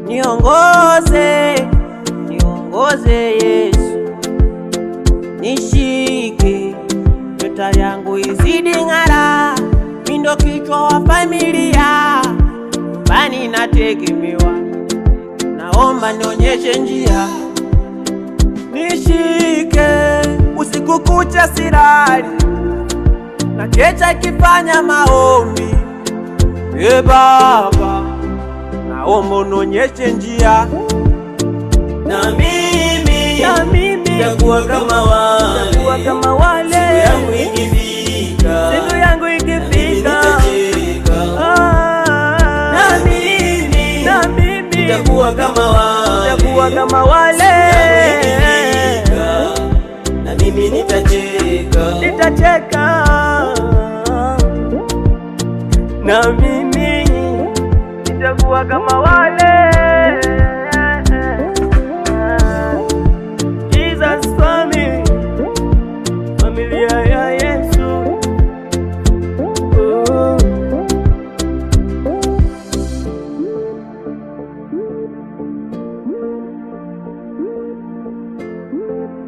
niongoze, niongoze Yesu, nishike, nyota yangu izidi ng'ara, mimi ndo kichwa wa familia, nyumbani nategemewa, naomba nionyeshe njia, nishike, usiku kucha silali, na kecha kifanya maombi. Baba, naomba unionyeshe njia, na mimi nitakuwa kama wale, siku yangu ikifika, na mimi nitakuwa kama wale, na mimi nitacheka, na mimi nitakuwa kama wale. Jesus family, familia ya Yesu.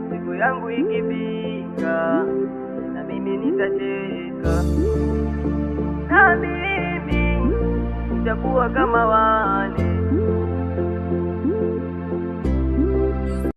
Siku yangu ikifika, na mimi nitacheka, na mimi nitakuwa kama wale.